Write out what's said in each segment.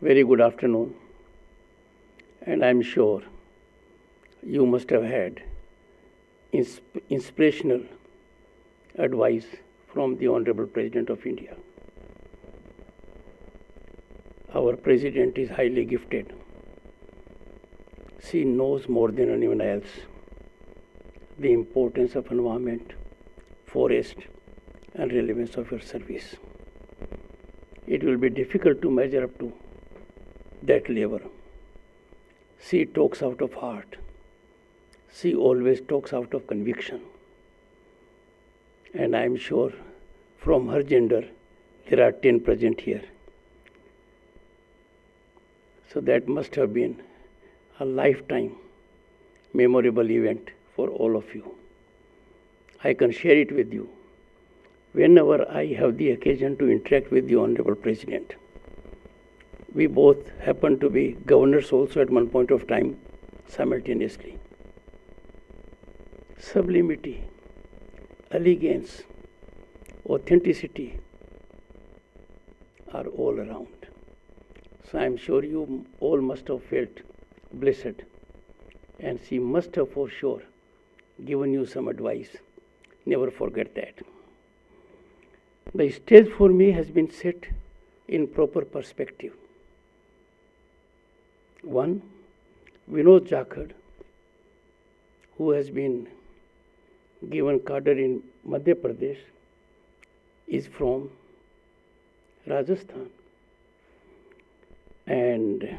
Very good afternoon, and I'm sure you must have had inspirational advice from the Honorable President of India. Our President is highly gifted. She knows more than anyone else the importance of environment, forest, and relevance of your service. It will be difficult to measure up to that level. She talks out of heart. She always talks out of conviction. And I am sure from her gender, there are 10 present here. So that must have been a lifetime memorable event for all of you. I can share it with you whenever I have the occasion to interact with the Honorable President. We both happen to be governors also at one point of time simultaneously. Sublimity, elegance, authenticity are all around. So I am sure you all must have felt blessed, and she must have for sure given you some advice. Never forget that. The stage for me has been set in proper perspective. One, Vinod Jakhad, who has been given cadre in Madhya Pradesh, is from Rajasthan. And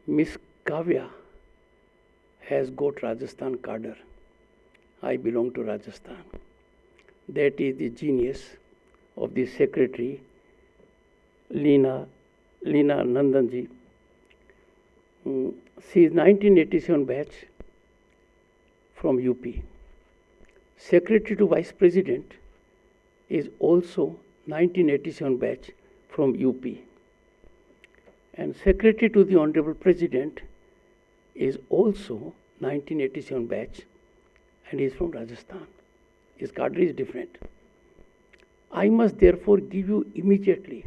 Miss Kavya has got Rajasthan cadre. I belong to Rajasthan. That is the genius of the secretary, Leena Nandanji. She is 1987 batch from UP. Secretary to Vice President is also 1987 batch from UP. And Secretary to the Honorable President is also 1987 batch and is from Rajasthan. His cadre is different. I must therefore give you immediately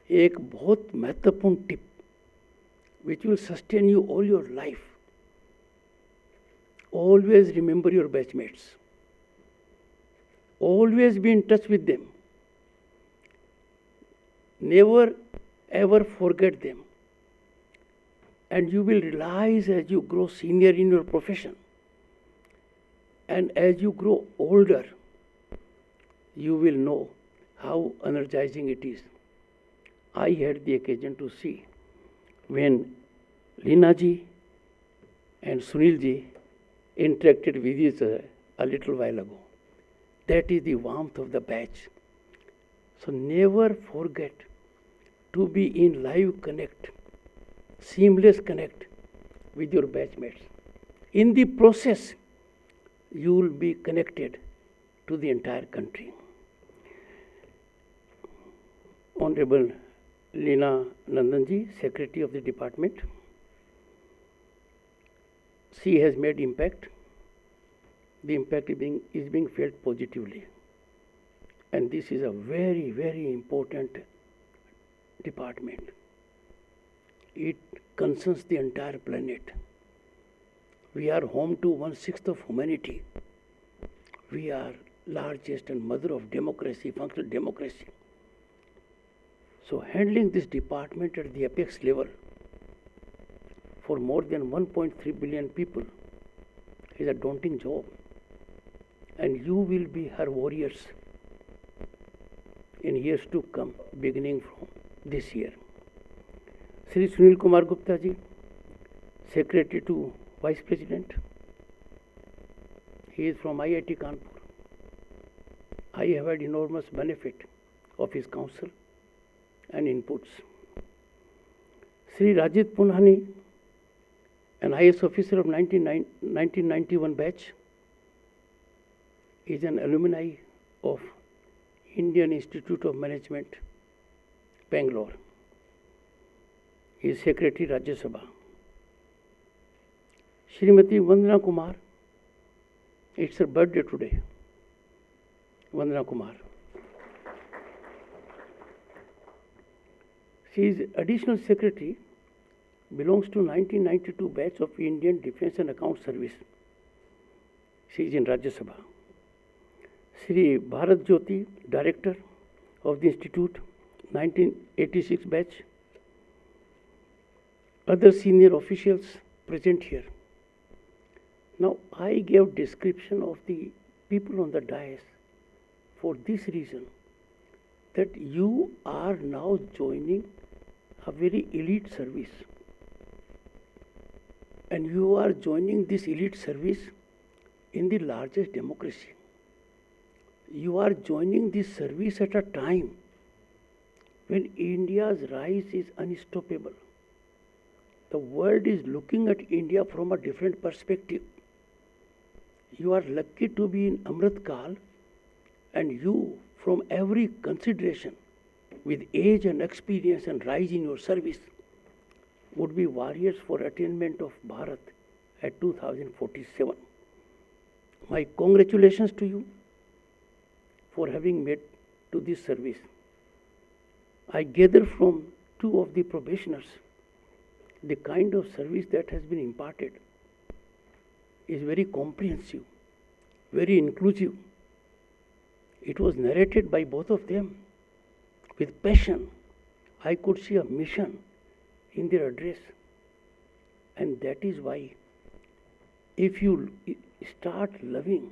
एक बहुत महत्वपूर्ण tip which will sustain you all your life. Always remember your batchmates. Always be in touch with them. Never ever forget them. And you will realize as you grow senior in your profession and as you grow older, you will know how energizing it is. I had the occasion to see when Leena ji and Sunil ji interacted with each other a little while ago. That is the warmth of the batch. So never forget to be in live connect, seamless connect with your batchmates. In the process, you will be connected to the entire country. Honorable Leena Nandanji, Secretary of the Department, she has made impact. The impact is being felt positively. And this is a very, very important department. It concerns the entire planet. We are home to 1/6 of humanity. We are largest and mother of democracy, functional democracy. So handling this department at the apex level for more than 1.3 billion people is a daunting job. And you will be her warriors in years to come, beginning from this year. Shri Sunil Kumar Gupta ji, Secretary to Vice President. He is from IIT Kanpur. I have had enormous benefit of his counsel and inputs. Sri Rajit Punhani, an IS officer of 1991 batch, is an alumni of Indian Institute of Management, Bangalore. He is Secretary Rajya Sabha. Srimati Vandana Kumar, it's her birthday today. Vandana Kumar. She is Additional Secretary, belongs to 1992 batch of Indian Defence and Account Service. She is in Rajya Sabha. Shri Bharat Jyoti, Director of the Institute, 1986 batch. Other senior officials present here. Now, I gave description of the people on the dais for this reason, that you are now joining a very elite service. And you are joining this elite service in the largest democracy. You are joining this service at a time when India's rise is unstoppable. The world is looking at India from a different perspective. You are lucky to be in Amrit Kal, and you, from every consideration, with age and experience and rise in your service, would be warriors for attainment of Bharat at 2047. My congratulations to you for having made to this service. I gather from two of the probationers the kind of service that has been imparted is very comprehensive, very inclusive. It was narrated by both of them with passion. I could see a mission in their address, and that is why if you start loving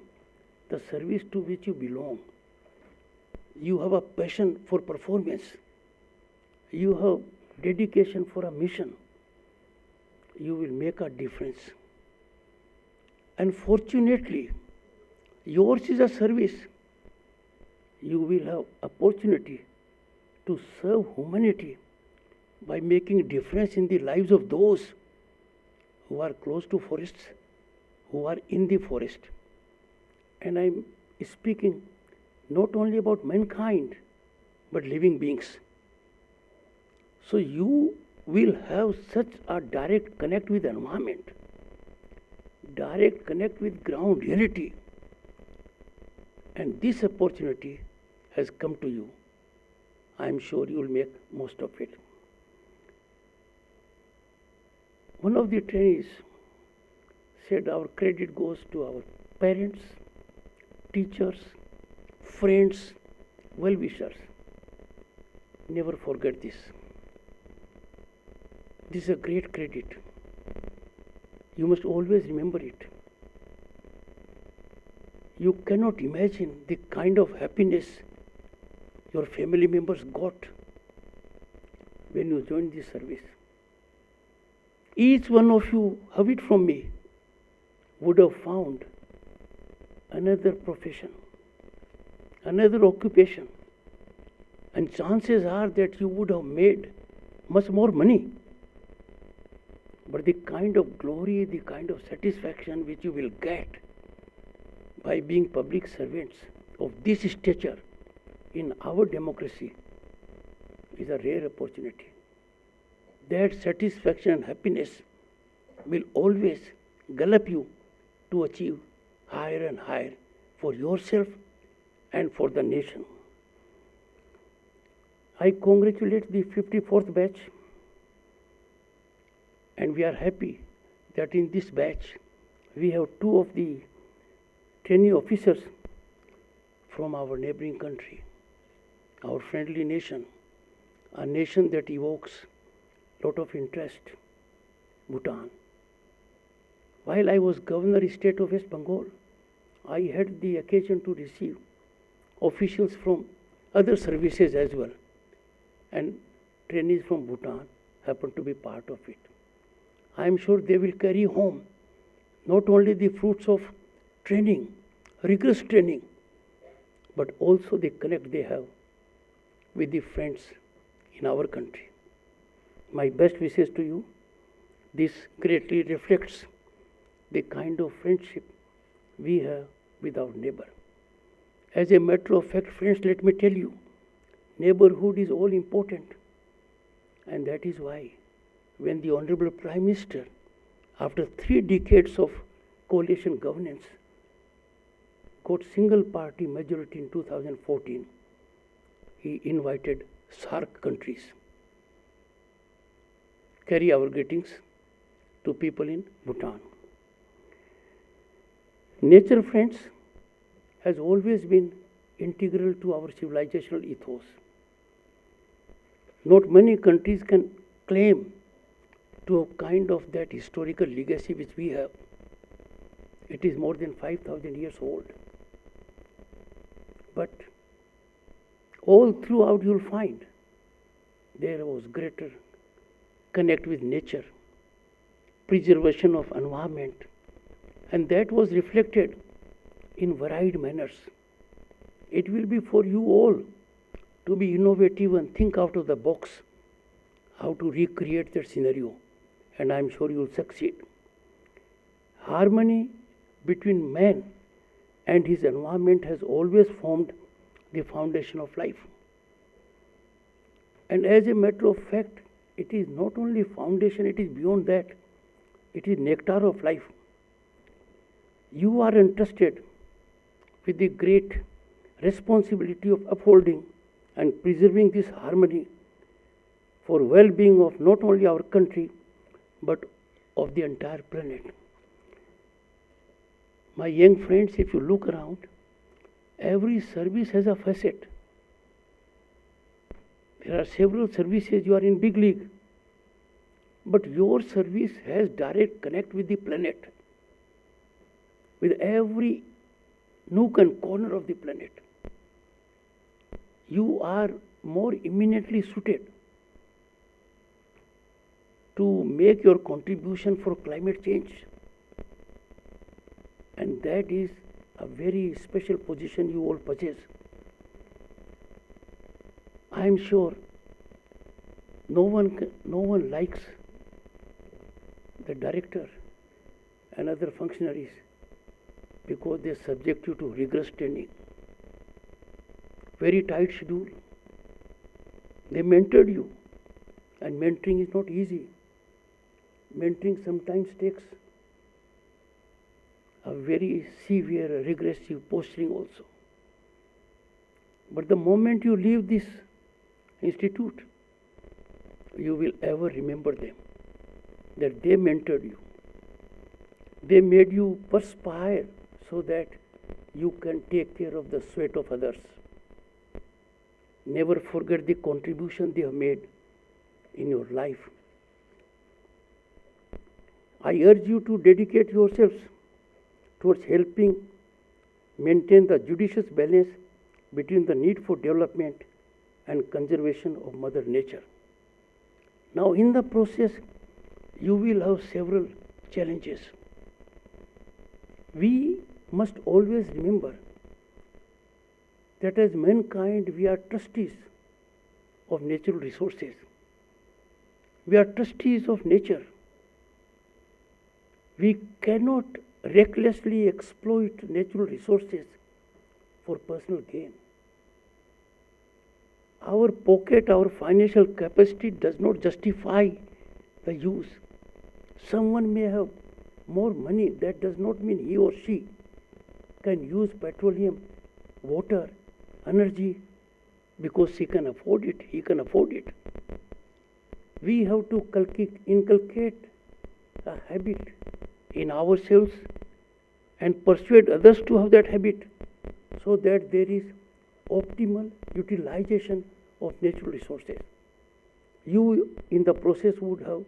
the service to which you belong, you have a passion for performance, you have dedication for a mission, you will make a difference. And fortunately, yours is a service. You will have opportunity to serve humanity by making a difference in the lives of those who are close to forests, who are in the forest. And I am speaking not only about mankind, but living beings. So you will have such a direct connect with the environment, direct connect with ground reality. And this opportunity has come to you. I am sure you will make most of it. One of the trainees said our credit goes to our parents, teachers, friends, well-wishers. Never forget this. This is a great credit. You must always remember it. You cannot imagine the kind of happiness your family members got when you joined this service. Each one of you, have it from me, would have found another profession, another occupation, and chances are that you would have made much more money. But the kind of glory, the kind of satisfaction which you will get by being public servants of this stature in our democracy is a rare opportunity. That satisfaction and happiness will always gallop you to achieve higher and higher for yourself and for the nation. I congratulate the 54th batch, and we are happy that in this batch we have two of the trainee officers from our neighboring country, our friendly nation, a nation that evokes a lot of interest, Bhutan. While I was Governor State of West Bengal, I had the occasion to receive officials from other services as well, and trainees from Bhutan happened to be part of it. I am sure they will carry home not only the fruits of training, rigorous training, but also the connect they have with the friends in our country. My best wishes to you. This greatly reflects the kind of friendship we have with our neighbor. As a matter of fact, friends, let me tell you, neighborhood is all important. And that is why when the Honorable Prime Minister, after 3 decades of coalition governance, got single party majority in 2014, he invited SAARC countries. carry our greetings to people in Bhutan. Nature, friends, has always been integral to our civilizational ethos. Not many countries can claim to a kind of that historical legacy which we have. It is more than 5,000 years old. But all throughout you will find there was greater connect with nature, preservation of environment, and that was reflected in varied manners. It will be for you all to be innovative and think out of the box how to recreate that scenario, and I am sure you will succeed. Harmony between man and his environment has always formed the foundation of life. And as a matter of fact, it is not only foundation, it is beyond that. It is nectar of life. You are entrusted with the great responsibility of upholding and preserving this harmony for well-being of not only our country but of the entire planet. My young friends, if you look around, every service has a facet. There are several services, you are in big league, but your service has direct connect with the planet, with every nook and corner of the planet. You are more eminently suited to make your contribution for climate change, and that is a very special position you all possess. I am sure no one likes the director and other functionaries because they subject you to rigorous training, very tight schedule. They mentored you, and mentoring is not easy. Mentoring sometimes takes a very severe, regressive posturing also. But the moment you leave this institute, you will ever remember them, that they mentored you. They made you perspire so that you can take care of the sweat of others. Never forget the contribution they have made in your life. I urge you to dedicate yourselves towards helping maintain the judicious balance between the need for development and conservation of Mother Nature. Now, in the process, you will have several challenges. We must always remember that as mankind, we are trustees of natural resources. We are trustees of nature. We cannot recklessly exploit natural resources for personal gain. Our pocket, our financial capacity does not justify the use. Someone may have more money, that does not mean he or she can use petroleum, water, energy because he can afford it, he can afford it. We have to inculcate a habit in ourselves and persuade others to have that habit so that there is optimal utilization of natural resources. You in the process would have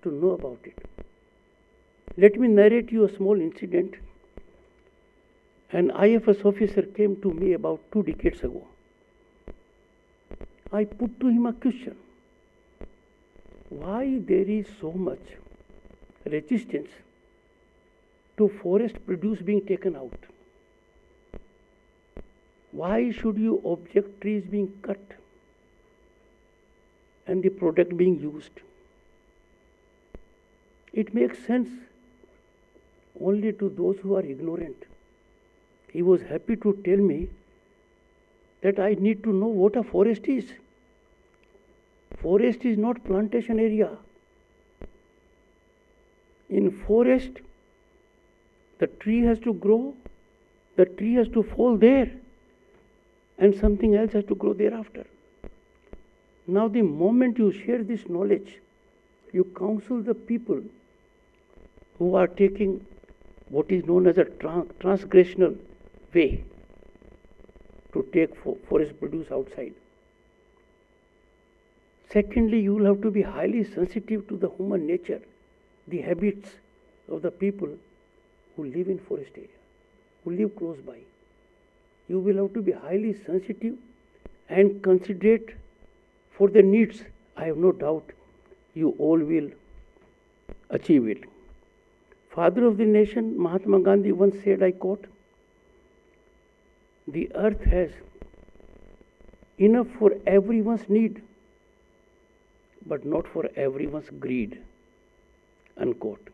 to know about it. Let me narrate you a small incident. An IFS officer came to me about 2 decades ago. I put to him a question. Why there is so much resistance to forest produce being taken out? Why should you object trees being cut and the product being used? It makes sense only to those who are ignorant. He was happy to tell me that I need to know what a forest is. Forest is not plantation area. In forest, the tree has to grow, the tree has to fall there, and something else has to grow thereafter. Now, the moment you share this knowledge, You counsel the people who are taking what is known as a transgressional way to take forest produce outside. Secondly, you will have to be highly sensitive to the human nature, the habits of the people who live in forest area, who live close by. You will have to be highly sensitive and considerate for their needs. I have no doubt you all will achieve it. Father of the nation, Mahatma Gandhi once said, I quote, "The earth has enough for everyone's need, but not for everyone's greed," unquote.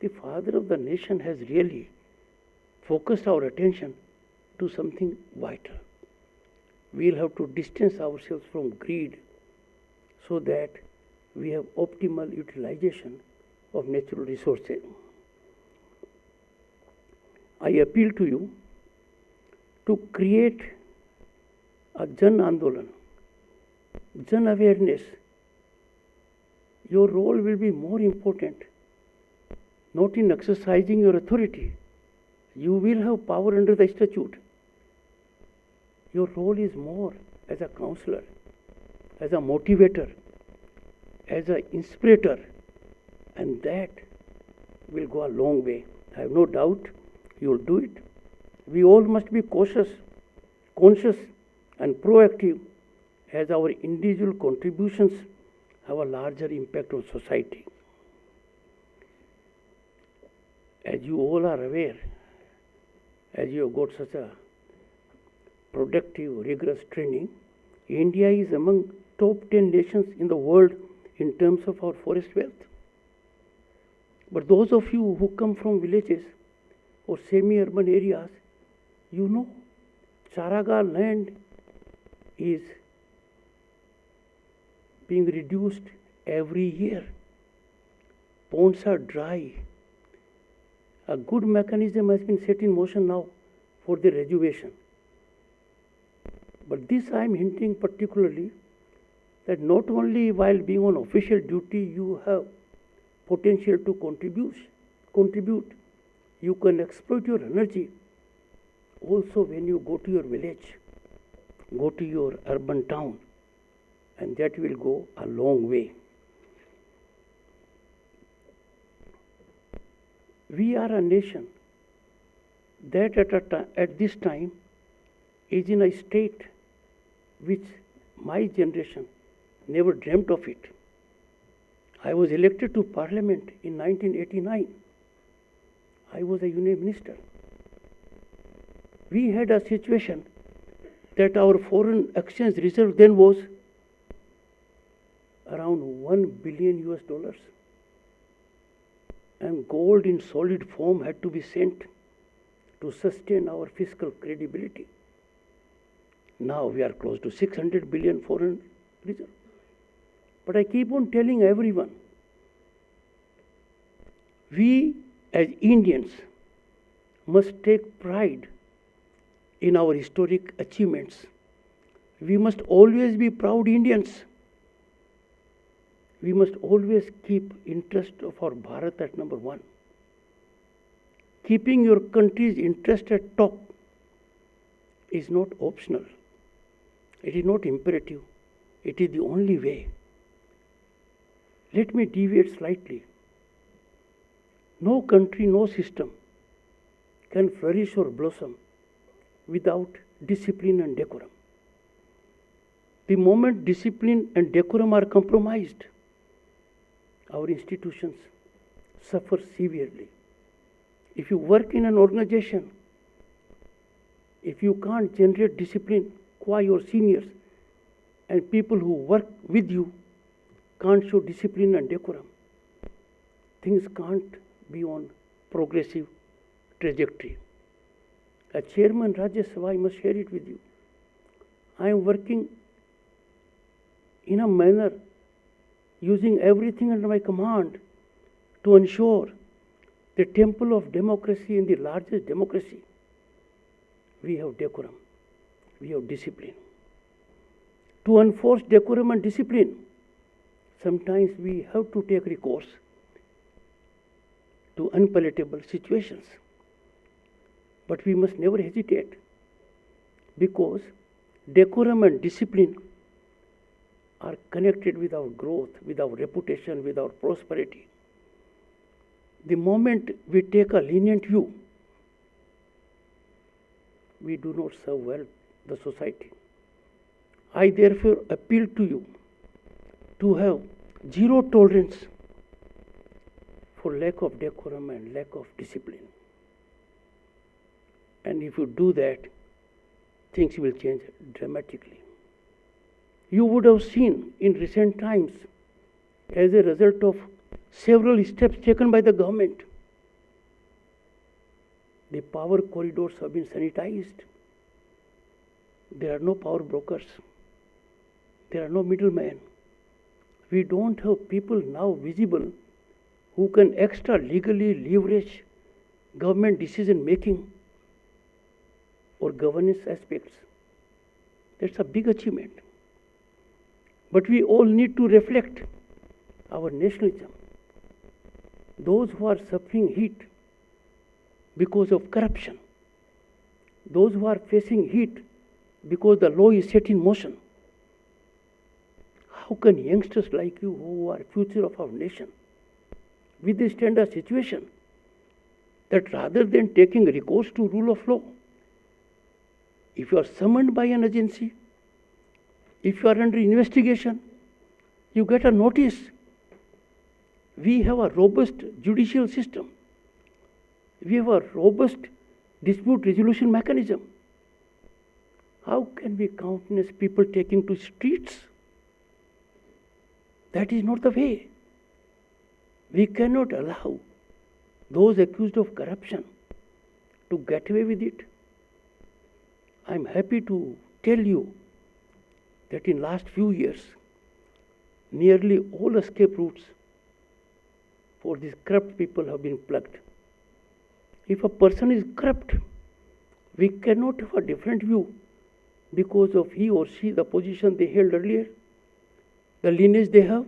The father of the nation has really focused our attention to something vital. We'll have to distance ourselves from greed so that we have optimal utilization of natural resources. I appeal to you to create a Jan Andolan, Jan awareness. Your role will be more important, not in exercising your authority. You will have power under the statute. Your role is more as a counselor, as a motivator, as an inspirator, and that will go a long way. I have no doubt you will do it. We all must be cautious, conscious, and proactive, as our individual contributions have a larger impact on society. As you all are aware, as you have got such a productive, rigorous training, India is among top 10 nations in the world in terms of our forest wealth. But those of you who come from villages or semi-urban areas, you know, Charagar land is being reduced every year. Ponds are dry. A good mechanism has been set in motion now for the rejuvenation. But this I am hinting particularly that not only while being on official duty you have potential to contribute, you can exploit your energy also when you go to your village, go to your urban town, and that will go a long way. We are a nation that at this time is in a state which my generation never dreamt of it. I was elected to Parliament in 1989. I was a Union Minister. We had a situation that our foreign exchange reserve then was around $1 billion, and gold in solid form had to be sent to sustain our fiscal credibility. Now we are close to 600 billion foreign reserve. But I keep on telling everyone, we as Indians must take pride in our historic achievements. We must always be proud Indians. We must always keep interest of our Bharat at number one. Keeping your country's interest at top is not optional. It is not imperative. It is the only way. Let me deviate slightly. No country, no system can flourish or blossom without discipline and decorum. The moment discipline and decorum are compromised, our institutions suffer severely. If you work in an organization, if you can't generate discipline qua your seniors, and people who work with you can't show discipline and decorum, things can't be on progressive trajectory. As Chairman Rajya Sabha, I must share it with you. I am working in a manner using everything under my command to ensure the temple of democracy in the largest democracy. We have decorum, we have discipline. To enforce decorum and discipline, sometimes we have to take recourse to unpalatable situations. But we must never hesitate, because decorum and discipline are connected with our growth, with our reputation, with our prosperity. The moment we take a lenient view, we do not serve well the society. I therefore appeal to you to have zero tolerance for lack of decorum and lack of discipline. And if you do that, things will change dramatically. You would have seen in recent times, as a result of several steps taken by the government, the power corridors have been sanitized. There are no power brokers. There are no middlemen. We don't have people now visible who can extra legally leverage government decision making or governance aspects. That's a big achievement. But we all need to reflect our nationalism. Those who are suffering heat because of corruption, those who are facing heat because the law is set in motion, how can youngsters like you, who are future of our nation, withstand a situation that rather than taking recourse to rule of law, if you are summoned by an agency, if you are under investigation, you get a notice. We have a robust judicial system. We have a robust dispute resolution mechanism. How can we countenance people taking to streets? That is not the way. We cannot allow those accused of corruption to get away with it. I am happy to tell you that in last few years, nearly all escape routes for these corrupt people have been plugged. If a person is corrupt, we cannot have a different view because of he or she, the position they held earlier, the lineage they have.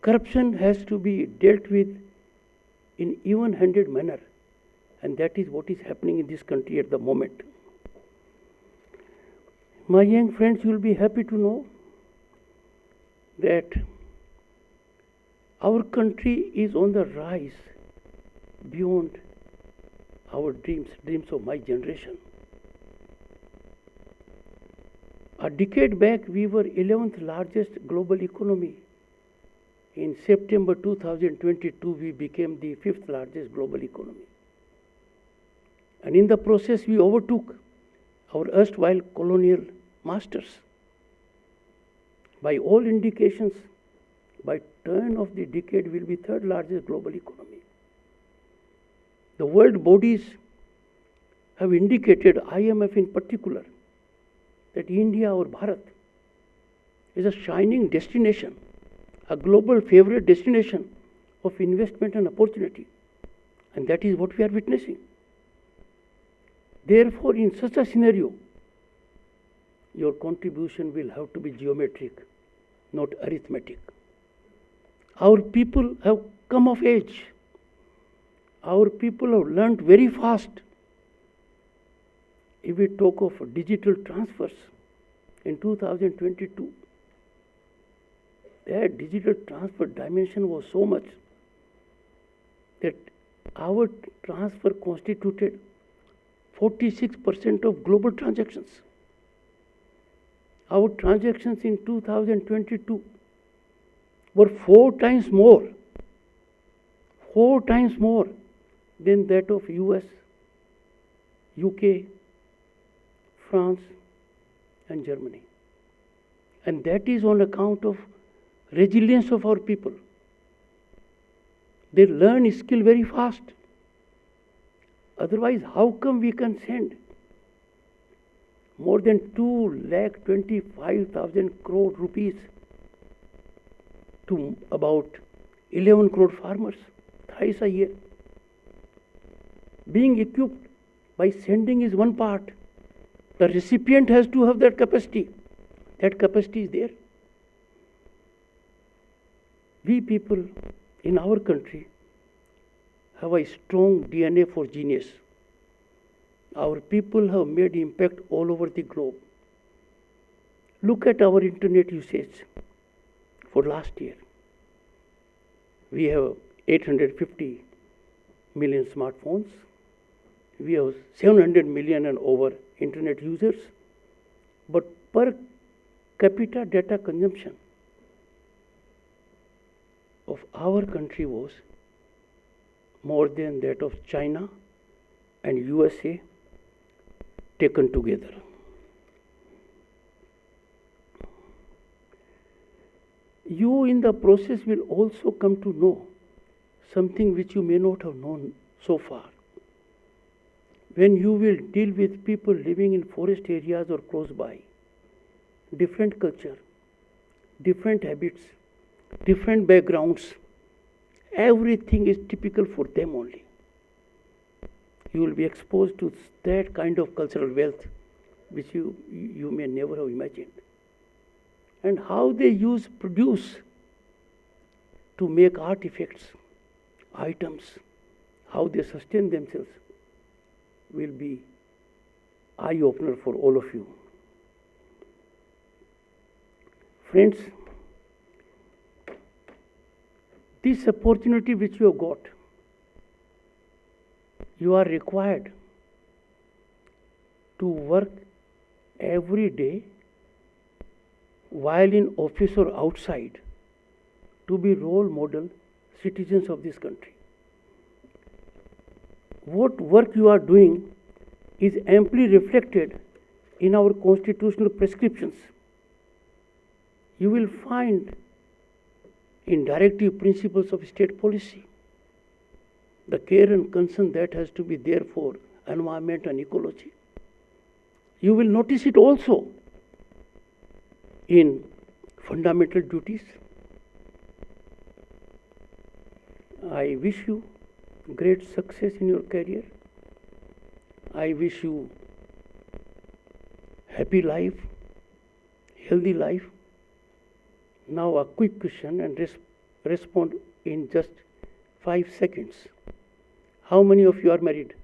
Corruption has to be dealt with in even-handed manner, and that is what is happening in this country at the moment. My young friends, you will be happy to know that our country is on the rise beyond our dreams of my generation. A decade back, we were 11th largest global economy. In September 2022, we became the 5th largest global economy. And in the process, we overtook our erstwhile colonial masters. By all indications, by turn of the decade, we'll be 3rd largest global economy. The world bodies have indicated, IMF in particular, that India or Bharat is a shining destination, a global favorite destination of investment and opportunity. And that is what we are witnessing. Therefore, in such a scenario, your contribution will have to be geometric, not arithmetic. Our people have come of age. Our people have learnt very fast. If we talk of digital transfers in 2022, that digital transfer dimension was so much that our transfer constituted 46% of global transactions. Our transactions in 2022 were 4 times more than that of US, UK, France and Germany. And that is on account of resilience of our people. They learn skill very fast. Otherwise, how come we can send more than 2,25,000 crore rupees to about 11 crore farmers thrice a year? Being equipped by sending is one part. The recipient has to have that capacity. That capacity is there. We people in our country have a strong DNA for genius. Our people have made impact all over the globe. Look at our internet usage for last year. We have 850 million smartphones. We have 700 million and over internet users. But per capita data consumption of our country was more than that of China and USA taken together. You in the process will also come to know something which you may not have known so far. When you will deal with people living in forest areas or close by, different culture, different habits, different backgrounds, everything is typical for them only. You will be exposed to that kind of cultural wealth which you may never have imagined. And how they produce to make artifacts, items, how they sustain themselves will be eye-opener for all of you. Friends, this opportunity which you have got, you are required to work every day while in office or outside to be role model citizens of this country. What work you are doing is amply reflected in our constitutional prescriptions. You will find in directive principles of state policy the care and concern that has to be there for environment and ecology. You will notice it also in fundamental duties. I wish you great success in your career. I wish you happy life, healthy life. Now a quick question and respond in just 5 seconds. How many of you are married?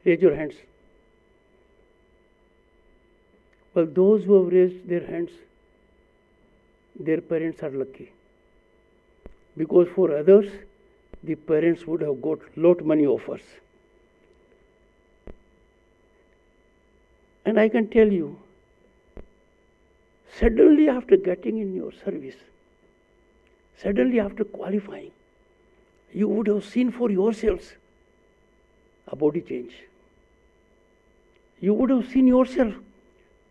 Raise your hands. Well, those who have raised their hands, their parents are lucky. Because for others, the parents would have got lot many offers. And I can tell you, suddenly after getting in your service, suddenly after qualifying, you would have seen for yourselves a body change. You would have seen yourself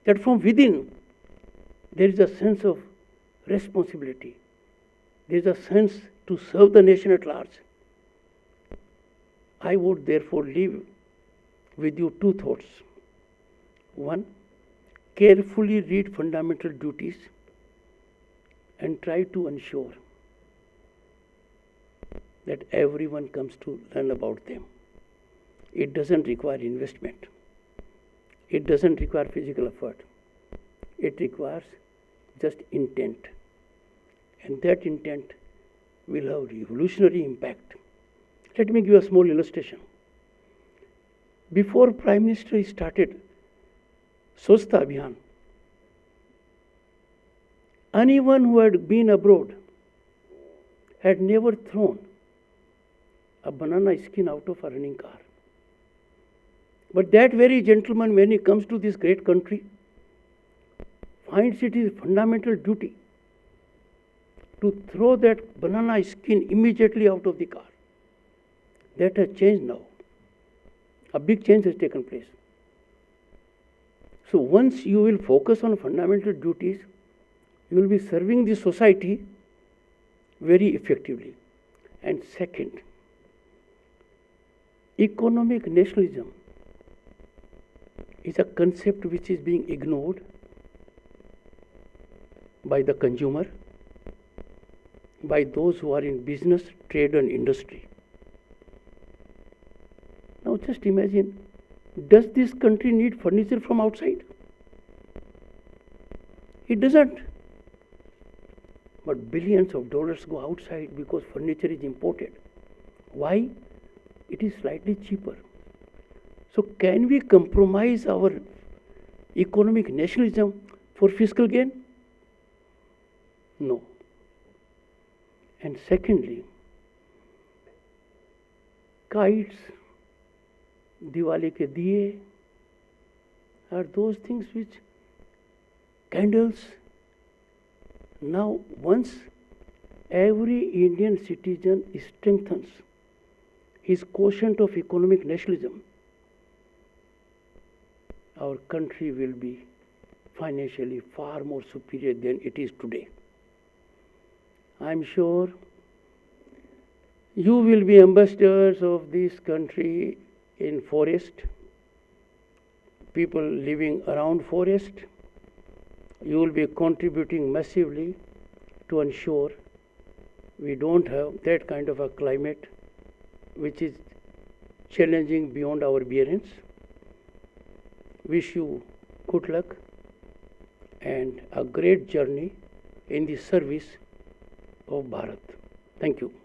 that from within there is a sense of responsibility. There is a sense to serve the nation at large. I would therefore leave with you 2 thoughts. 1, carefully read fundamental duties and try to ensure that everyone comes to learn about them. It doesn't require investment. It doesn't require physical effort. It requires just intent. And that intent will have revolutionary impact. Let me give a small illustration. Before Prime Minister started Swachhta Abhiyan, anyone who had been abroad had never thrown a banana skin out of a running car. But that very gentleman, when he comes to this great country, finds it his fundamental duty to throw that banana skin immediately out of the car. That has changed now. A big change has taken place. So once you will focus on fundamental duties, you will be serving the society very effectively. And second, economic nationalism is a concept which is being ignored by the consumer, by those who are in business, trade and industry. Now just imagine, does this country need furniture from outside? It doesn't. but billions of dollars go outside because furniture is imported. Why? It is slightly cheaper. So can we compromise our economic nationalism for fiscal gain? No. And secondly, kites, Diwali ke diye are those things which candles. Now, once every Indian citizen strengthens his quotient of economic nationalism, our country will be financially far more superior than it is today. I am sure you will be ambassadors of this country in forest, people living around forest. You will be contributing massively to ensure we don't have that kind of a climate which is challenging beyond our bearance. Wish you good luck and a great journey in the service of Bharat. Thank you.